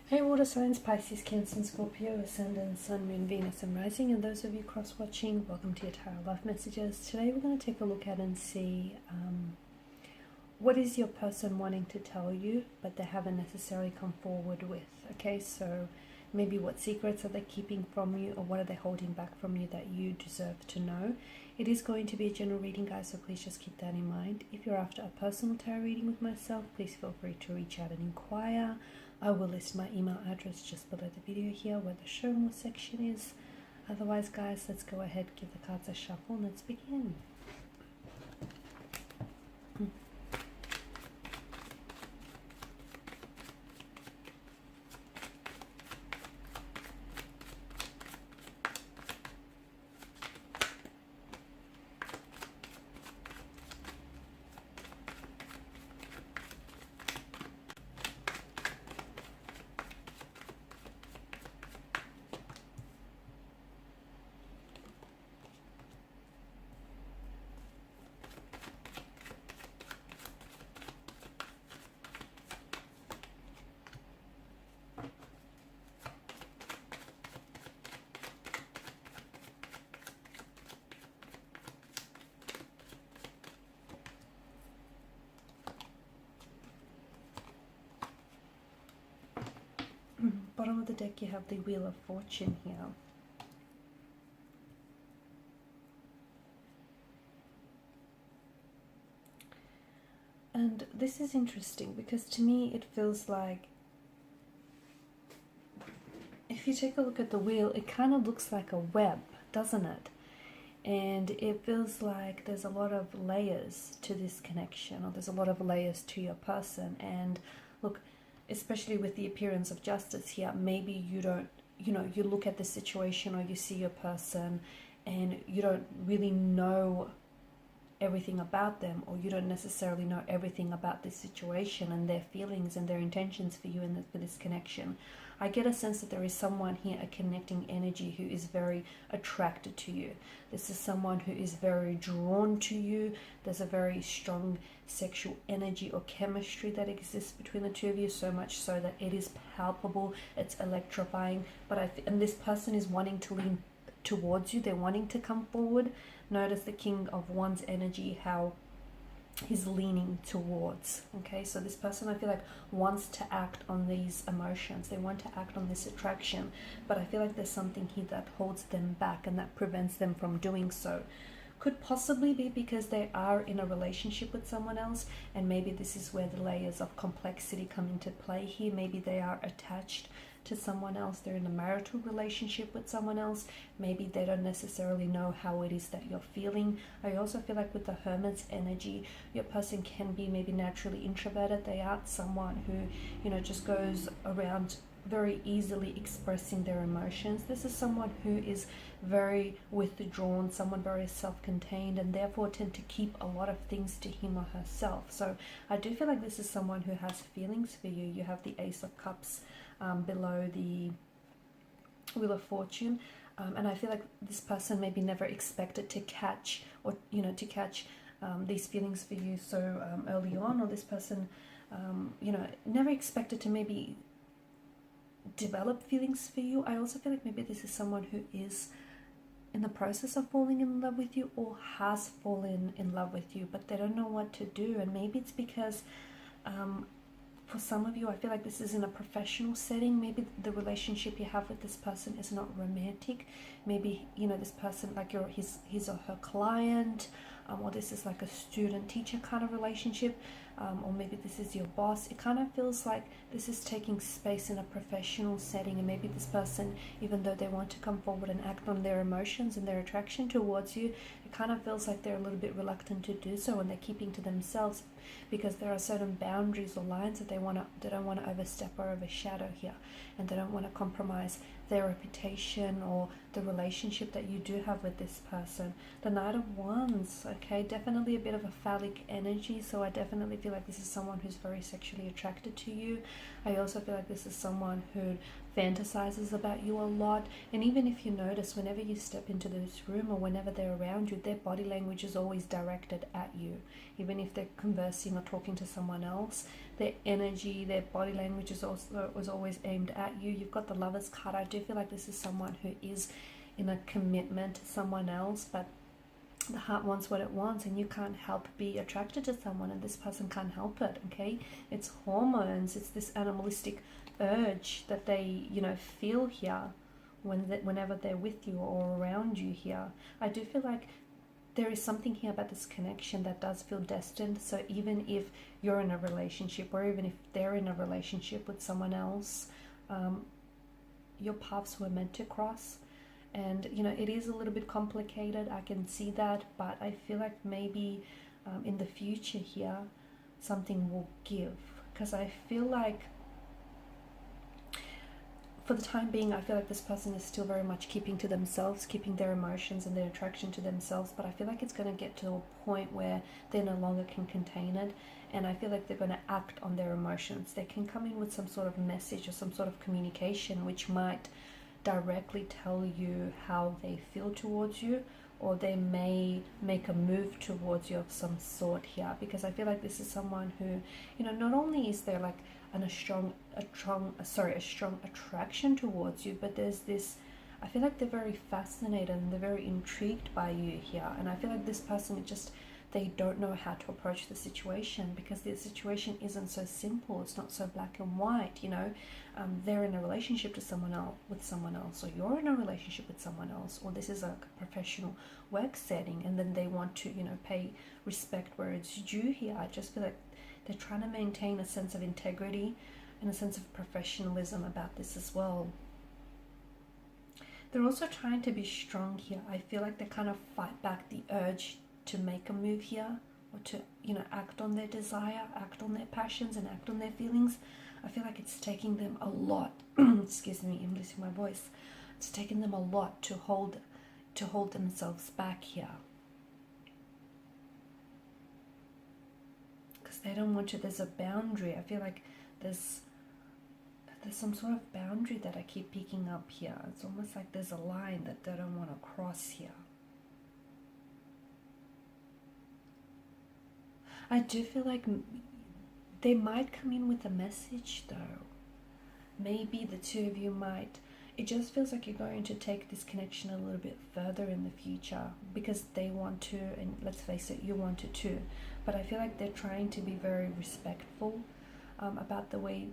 Hey water signs, Pisces, Cancer, and Scorpio, Ascendant, Sun, Moon, Venus, and Rising, and those of you cross-watching, welcome to your Tarot Love Messages. Today we're going to take a look at and see what is your person wanting to tell you, but they haven't necessarily come forward with. Okay, so maybe what secrets are they keeping from you, or what are they holding back from you that you deserve to know. It is going to be a general reading, guys, so please just keep that in mind. If you're after a personal tarot reading with myself, please feel free to reach out and inquire. I will list my email address just below the video here where the show more section is. Otherwise, guys, let's go ahead, give the cards a shuffle, and let's begin. Bottom of the deck, you have the Wheel of Fortune here. And this is interesting because to me it feels like, if you take a look at the wheel, it kind of looks like a web, doesn't it? And it feels like there's a lot of layers to this connection, or there's a lot of layers to your person. And look, especially with the appearance of justice here, maybe you don't, you look at the situation or you see your person and you don't really know everything about them, or you don't necessarily know everything about this situation and their feelings and their intentions for you and for this connection. I get a sense that there is someone here, a connecting energy, who is very attracted to you. This is someone who is very drawn to you. There's a very strong sexual energy or chemistry that exists between the two of you, so much so that it is palpable, it's electrifying. And this person is wanting to lean towards you. They're wanting to come forward. Notice the King of Wands energy, how he's leaning towards. Okay, so this person, I feel like, wants to act on these emotions. They want to act on this attraction, but I feel like there's something here that holds them back and that prevents them from doing so. Could possibly be because they are in a relationship with someone else, and maybe this is where the layers of complexity come into play here. Maybe they are attached to someone else, they're in a marital relationship with someone else. Maybe they don't necessarily know how it is that you're feeling. I also feel like with the Hermit's energy, your person can be maybe naturally introverted. They aren't someone who, just goes around very easily expressing their emotions. This is someone who is very withdrawn, someone very self-contained, and therefore tend to keep a lot of things to him or herself. So I do feel like this is someone who has feelings for you. You have the Ace of Cups below the Wheel of Fortune, and I feel like this person maybe never expected to catch, or these feelings for you so early on, or this person never expected to maybe develop feelings for you. I also feel like maybe this is someone who is in the process of falling in love with you, or has fallen in love with you, but they don't know what to do. And maybe it's because for some of you, I feel like this is in a professional setting. Maybe the relationship you have with this person is not romantic. Maybe, this person, like you're his or her client, or this is like a student-teacher kind of relationship, or maybe this is your boss. It kind of feels like this is taking space in a professional setting, and maybe this person, even though they want to come forward and act on their emotions and their attraction towards you, it kind of feels like they're a little bit reluctant to do so, and they're keeping to themselves because there are certain boundaries or lines that they don't want to overstep or overshadow here, and they don't want to compromise their reputation or the relationship that you do have with this person. The Knight of Wands, okay, definitely a bit of a phallic energy, so I definitely feel like this is someone who's very sexually attracted to you. I also feel like this is someone who fantasizes about you a lot, and even if you notice, whenever you step into this room or whenever they're around you, you, their body language is always directed at you. Even if they're conversing or talking to someone else, their energy, their body language is always aimed at you. You've got the Lovers card. I do feel like this is someone who is in a commitment to someone else, but the heart wants what it wants, and you can't help be attracted to someone, and this person can't help it. Okay, it's hormones, it's this animalistic urge that they, you know, feel here whenever they're with you or around you here. I do feel like there is something here about this connection that does feel destined. So even if you're in a relationship, or even if they're in a relationship with someone else, your paths were meant to cross. And you know, it is a little bit complicated, I can see that, but I feel like maybe in the future here something will give, because I feel like for the time being, I feel like this person is still very much keeping to themselves, keeping their emotions and their attraction to themselves, but I feel like it's going to get to a point where they no longer can contain it, and I feel like they're going to act on their emotions. They can come in with some sort of message or some sort of communication which might directly tell you how they feel towards you, or they may make a move towards you of some sort here, because I feel like this is someone who, you know, not only is there like a strong attraction towards you, but there's this, I feel like they're very fascinated and they're very intrigued by you here. And I feel like this person just, they don't know how to approach the situation, because the situation isn't so simple. It's not so black and white, you know. They're in a relationship to someone else, or you're in a relationship with someone else, or this is a professional work setting, and then they want to, you know, pay respect where it's due here. I just feel like they're trying to maintain a sense of integrity and a sense of professionalism about this as well. They're also trying to be strong here. I feel like they kind of fight back the urge to make a move here, or to, you know, act on their desire, act on their passions, and act on their feelings. I feel like it's taking them a lot excuse me, I'm losing my voice. It's taking them a lot to hold themselves back here, because they don't want to. There's a boundary. I feel like there's some sort of boundary that I keep picking up here. It's almost like there's a line that they don't want to cross here. I do feel like they might come in with a message though. Maybe the two of you might, it just feels like you're going to take this connection a little bit further in the future, because they want to, and let's face it, you want to too. But I feel like they're trying to be very respectful about the way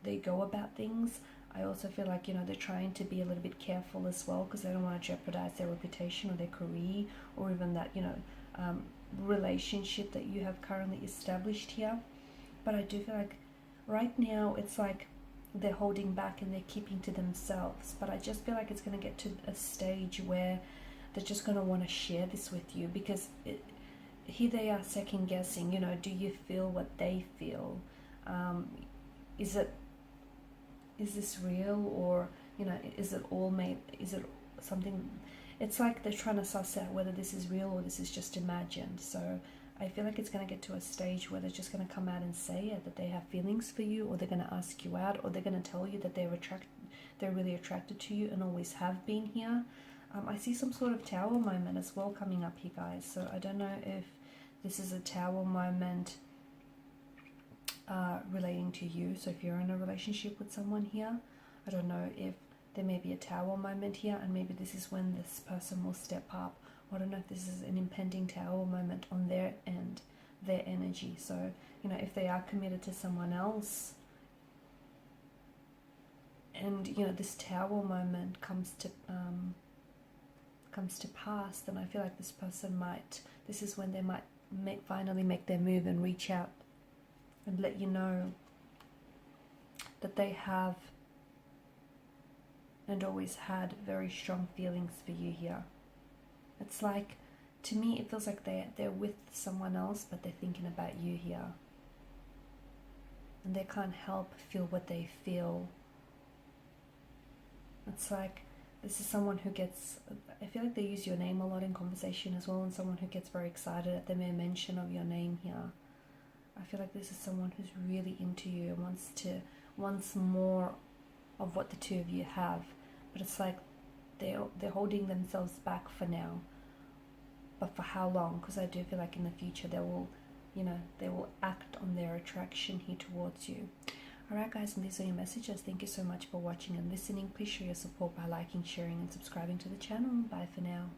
they go about things. I also feel like, you know, they're trying to be a little bit careful as well, because they don't want to jeopardize their reputation or their career, or even that, you know, relationship that you have currently established here. But I do feel like right now it's like they're holding back and they're keeping to themselves, but I just feel like it's going to get to a stage where they're just going to want to share this with you, because here they are second guessing, you know, do you feel what they feel? Is this real, or, you know, is it all made, is it something? It's like they're trying to suss out whether this is real or this is just imagined. So I feel like it's going to get to a stage where they're just going to come out and say it, that they have feelings for you, or they're going to ask you out, or they're going to tell you that they're really attracted to you and always have been here. I see some sort of tower moment as well coming up here, guys. So I don't know if this is a tower moment relating to you. So if you're in a relationship with someone here, I don't know if there may be a tower moment here, and maybe this is when this person will step up. I don't know if this is an impending tower moment on their end, their energy. So, you know, if they are committed to someone else, and, you know, this tower moment comes to pass, then I feel like this person might, this is when they might finally make their move and reach out and let you know that they have and always had very strong feelings for you here. It's like, to me, it feels like they're with someone else, but they're thinking about you here. And they can't help feel what they feel. It's like, this is someone who gets, I feel like they use your name a lot in conversation as well, and someone who gets very excited at the mere mention of your name here. I feel like this is someone who's really into you and wants more of what the two of you have. But it's like they're holding themselves back for now. but for how long? Because I do feel like in the future they will, you know, they will act on their attraction here towards you. Alright guys, and these are your messages. Thank you so much for watching and listening. Please show your support by liking, sharing and subscribing to the channel. Bye for now.